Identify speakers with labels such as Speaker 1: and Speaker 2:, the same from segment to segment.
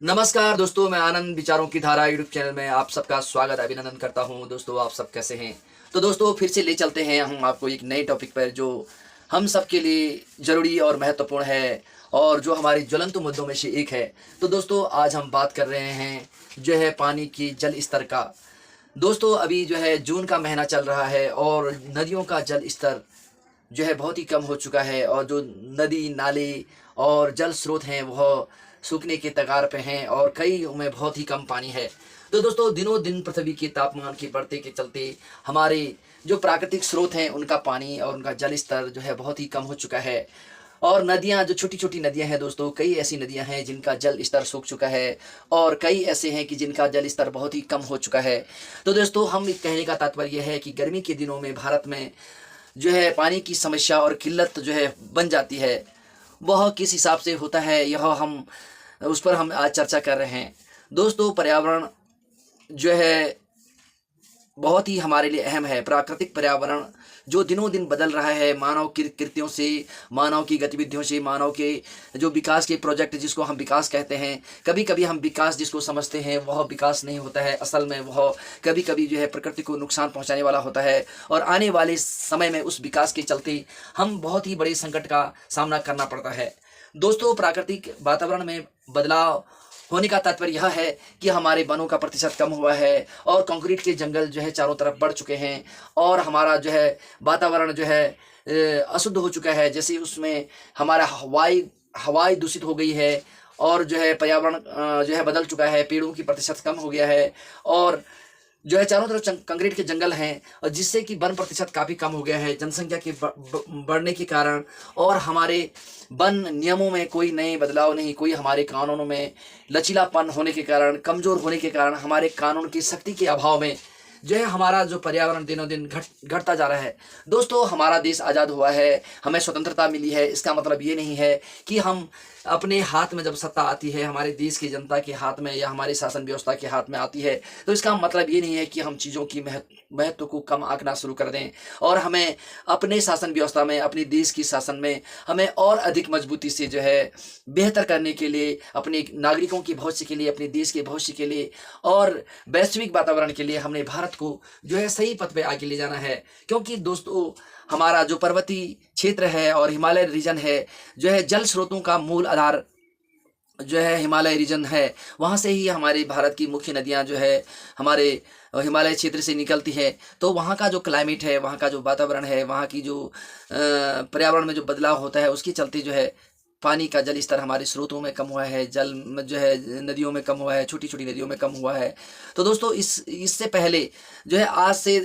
Speaker 1: नमस्कार दोस्तों, मैं आनंद विचारों की धारा यूट्यूब चैनल में आप सबका स्वागत अभिनंदन करता हूं। दोस्तों, आप सब कैसे हैं? तो दोस्तों, फिर से ले चलते हैं हम आपको एक नए टॉपिक पर जो हम सब के लिए ज़रूरी और महत्वपूर्ण है और जो हमारे ज्वलंत मुद्दों में से एक है। तो दोस्तों, आज हम बात कर रहे हैं जो है पानी की जल स्तर का। दोस्तों, अभी जो है जून का महीना चल रहा है और नदियों का जल स्तर जो है बहुत ही कम हो चुका है और जो नदी नाले और जल स्रोत हैं वह सूखने के कगार पे हैं और कई में बहुत ही कम पानी है। तो दोस्तों, दिनों दिन पृथ्वी के तापमान के बढ़ते के चलते हमारे जो प्राकृतिक स्रोत हैं उनका पानी और उनका जल स्तर जो है बहुत ही कम हो चुका है। और नदियाँ, जो छोटी छोटी नदियाँ हैं दोस्तों, कई ऐसी नदियाँ हैं जिनका जल स्तर सूख चुका है और कई ऐसे हैं कि जिनका जल स्तर बहुत ही कम हो चुका है। तो दोस्तों, हम कहने का तात्पर्य यह है कि गर्मी के दिनों में भारत में जो है पानी की समस्या और किल्लत जो है बन जाती है। वह किस हिसाब से होता है, यह हम उस पर हम आज चर्चा कर रहे हैं। दोस्तों, पर्यावरण जो है बहुत ही हमारे लिए अहम है। प्राकृतिक पर्यावरण जो दिनों दिन बदल रहा है मानव की कृत्यों से, मानव की गतिविधियों से, मानव के जो विकास के प्रोजेक्ट जिसको हम विकास कहते हैं। कभी कभी हम विकास जिसको समझते हैं वह विकास नहीं होता है, असल में वह कभी कभी जो है प्रकृति को नुकसान पहुंचाने वाला होता है। और आने वाले समय में उस विकास के चलते हम बहुत ही बड़े संकट का सामना करना पड़ता है। दोस्तों, प्राकृतिक वातावरण में बदलाव होने का तात्पर्य यह है कि हमारे वनों का प्रतिशत कम हुआ है और कंक्रीट के जंगल जो है चारों तरफ बढ़ चुके हैं और हमारा जो है वातावरण जो है अशुद्ध हो चुका है। जैसे उसमें हमारा हवाई दूषित हो गई है और जो है पर्यावरण जो है बदल चुका है, पेड़ों की प्रतिशत कम हो गया है और जो है चारों तरफ कंक्रीट के जंगल हैं और जिससे कि वन प्रतिशत काफ़ी कम हो गया है जनसंख्या के बढ़ने के कारण। और हमारे वन नियमों में कोई नए बदलाव नहीं, कोई हमारे कानूनों में लचीलापन होने के कारण, कमज़ोर होने के कारण, हमारे कानून की सख्ती के अभाव में जो है हमारा जो पर्यावरण दिनों दिन घटता जा रहा है। दोस्तों, हमारा देश आज़ाद हुआ है, हमें स्वतंत्रता मिली है, इसका मतलब ये नहीं है कि हम अपने हाथ में जब सत्ता आती है, हमारे देश की जनता के हाथ में या हमारे शासन व्यवस्था के हाथ में आती है, तो इसका मतलब ये नहीं है कि हम चीज़ों की महत्व को कम आंकना शुरू कर दें और हमें अपने शासन व्यवस्था में, अपने देश की शासन में हमें और अधिक मजबूती से जो है बेहतर करने के लिए, अपने नागरिकों के भविष्य के लिए, अपने देश के भविष्य के लिए और वैश्विक वातावरण के लिए हमने भारत को जो है सही पथ पे आगे ले जाना है। क्योंकि दोस्तों, हमारा जो पर्वतीय क्षेत्र है और हिमालय रीजन है जो है जल स्रोतों का मूल आधार जो है हिमालय रीजन है। वहाँ से ही हमारे भारत की मुख्य नदियाँ जो है हमारे हिमालय क्षेत्र से निकलती है। तो वहाँ का जो क्लाइमेट है, वहाँ का जो वातावरण है, वहाँ की जो पर्यावरण में जो बदलाव होता है उसके चलते जो है पानी का जल स्तर हमारे स्रोतों में कम हुआ है, जल जो है नदियों में कम हुआ है, छोटी छोटी नदियों में कम हुआ है। तो दोस्तों, इससे पहले जो है आज से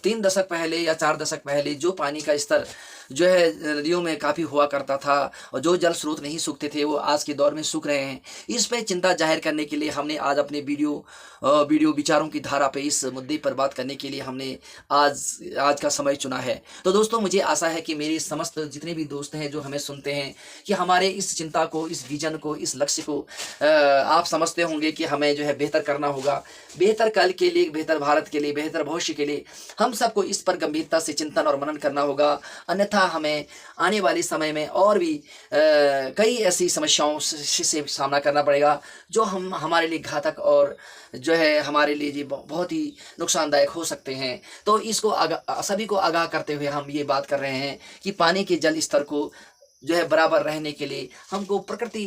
Speaker 1: 3 दशक पहले या 4 दशक पहले जो पानी का स्तर जो है नदियों में काफ़ी हुआ करता था और जो जल स्रोत नहीं सूखते थे वो आज के दौर में सूख रहे हैं। इस पे चिंता जाहिर करने के लिए हमने आज अपने वीडियो विचारों की धारा पे इस मुद्दे पर बात करने के लिए हमने आज का समय चुना है। तो दोस्तों, मुझे आशा है कि मेरे समस्त जितने भी दोस्त हैं जो हमें सुनते हैं कि हमारे इस चिंता को, इस विजन को, इस लक्ष्य को आप समझते होंगे कि हमें जो है बेहतर करना होगा। बेहतर कल के लिए, बेहतर भारत के लिए, बेहतर भविष्य के लिए हम सबको इस पर गंभीरता से चिंतन और मनन करना होगा। अन्यथा हमें आने वाले समय में और भी कई ऐसी समस्याओं से सामना करना पड़ेगा जो हमारे लिए घातक और जो है हमारे लिए जी बहुत ही नुकसानदायक हो सकते हैं। तो इसको सभी को आगाह करते हुए हम ये बात कर रहे हैं कि पानी के जल स्तर को जो है बराबर रहने के लिए हमको प्रकृति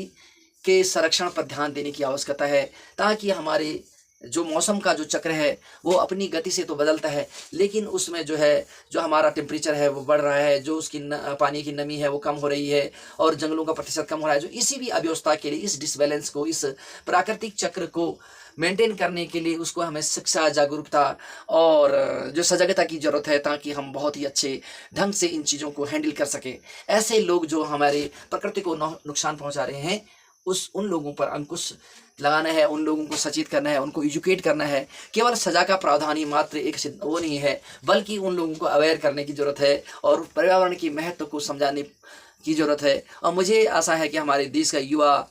Speaker 1: के संरक्षण पर ध्यान देने की आवश्यकता है, ताकि हमारे जो मौसम का जो चक्र है वो अपनी गति से तो बदलता है, लेकिन उसमें जो है जो हमारा टेम्परेचर है वो बढ़ रहा है, जो उसकी पानी की नमी है वो कम हो रही है और जंगलों का प्रतिशत कम हो रहा है। जो इसी भी अव्यवस्था के लिए, इस डिसबैलेंस को, इस प्राकृतिक चक्र को मेंटेन करने के लिए उसको हमें शिक्षा, जागरूकता और जो सजगता की ज़रूरत है, ताकि हम बहुत ही अच्छे ढंग से इन चीज़ों को हैंडल कर सकें। ऐसे लोग जो हमारे प्रकृति को नुकसान पहुंचा रहे हैं उन लोगों पर अंकुश लगाना है, उन लोगों को सचेत करना है, उनको एजुकेट करना है। केवल सजा का प्रावधान ही मात्र एक वो नहीं है, बल्कि उन लोगों को अवेयर करने की ज़रूरत है और पर्यावरण की महत्व को समझाने की ज़रूरत है। और मुझे आशा है कि हमारे देश का युवा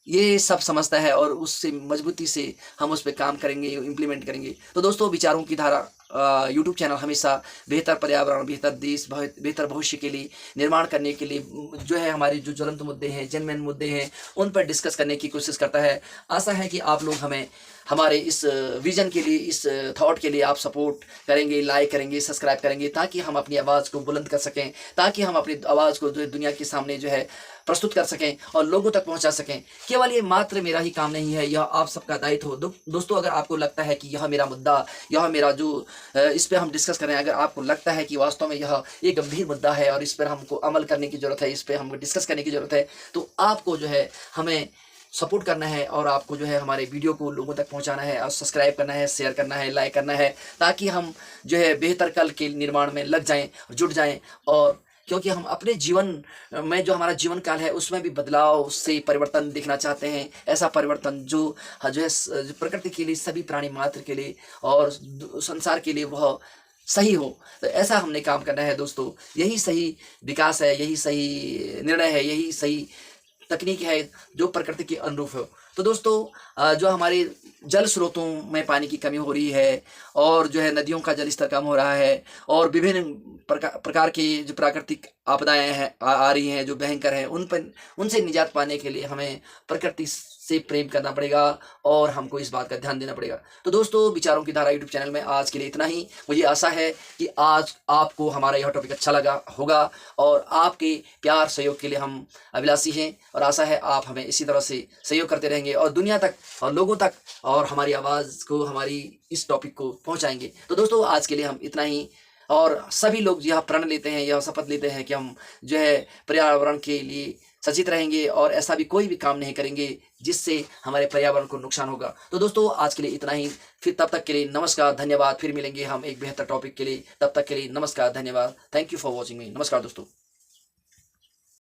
Speaker 1: ये सब समझता है और उससे मजबूती से हम उस पर काम करेंगे, इम्प्लीमेंट करेंगे। तो दोस्तों, विचारों की धारा यूट्यूब चैनल हमेशा बेहतर पर्यावरण, बेहतर देश, बेहतर भविष्य के लिए निर्माण करने के लिए जो है हमारे जो ज्वलंत मुद्दे हैं, जनमन मुद्दे हैं, उन पर डिस्कस करने की कोशिश करता है। आशा है कि आप लोग हमें हमारे इस विज़न के लिए, इस थॉट के लिए आप सपोर्ट करेंगे, लाइक करेंगे, सब्सक्राइब करेंगे, ताकि हम अपनी आवाज़ को बुलंद कर सकें, ताकि हम अपनी आवाज़ को जो है दुनिया के सामने जो है प्रस्तुत कर सकें और लोगों तक पहुंचा सकें। केवल ये मात्र मेरा ही काम नहीं है, यह आप सबका दायित्व हो। दोस्तों, अगर आपको लगता है कि यह मेरा मुद्दा, यह मेरा जो इस पर हम डिस्कस कर रहे हैं, अगर आपको लगता है कि वास्तव में यह एक गंभीर मुद्दा है और इस पर हमको अमल करने की ज़रूरत है, इस पर हमको डिस्कस करने की ज़रूरत है, तो आपको जो है हमें सपोर्ट करना है और आपको जो है हमारे वीडियो को लोगों तक पहुंचाना है और सब्सक्राइब करना है, शेयर करना है, लाइक करना है, ताकि हम जो है बेहतर कल के निर्माण में लग जाएं, जुट जाएं। और क्योंकि हम अपने जीवन में, जो हमारा जीवन काल है, उसमें भी बदलाव से परिवर्तन देखना चाहते हैं। ऐसा परिवर्तन जो है प्रकृति के लिए, सभी प्राणी मात्र के लिए और संसार के लिए वह सही हो। तो ऐसा हमने काम करना है दोस्तों। यही सही विकास है, यही सही निर्णय है, यही सही तकनीक है जो प्रकृति के अनुरूप हो। तो दोस्तों, जो हमारे जल स्रोतों में पानी की कमी हो रही है और जो है नदियों का जल स्तर कम हो रहा है और विभिन्न प्रकार की जो प्राकृतिक आपदाएं हैं आ रही हैं, जो भयंकर हैं, उनसे निजात पाने के लिए हमें प्रकृति से प्रेम करना पड़ेगा और हमको इस बात का ध्यान देना पड़ेगा। तो दोस्तों, विचारों की धारा यूट्यूब चैनल में आज के लिए इतना ही। मुझे आशा है कि आज आपको हमारा यह टॉपिक अच्छा लगा होगा और आपके प्यार सहयोग के लिए हम अभिलाषी हैं और आशा है आप हमें इसी तरह से सहयोग करते रहेंगे और दुनिया तक और लोगों तक और हमारी आवाज़ को, हमारी इस टॉपिक को पहुँचाएंगे। तो दोस्तों, आज के लिए हम इतना ही। और सभी लोग यह प्रण लेते हैं, यह शपथ लेते हैं कि हम जो है पर्यावरण के लिए सचेत रहेंगे और ऐसा भी कोई भी काम नहीं करेंगे जिससे हमारे पर्यावरण को नुकसान होगा। तो दोस्तों, आज के लिए इतना ही। फिर तब तक के लिए नमस्कार, धन्यवाद। फिर मिलेंगे हम एक बेहतर टॉपिक के लिए। तब तक के लिए नमस्कार, धन्यवाद। थैंक यू फॉर वॉचिंग मी। नमस्कार दोस्तों।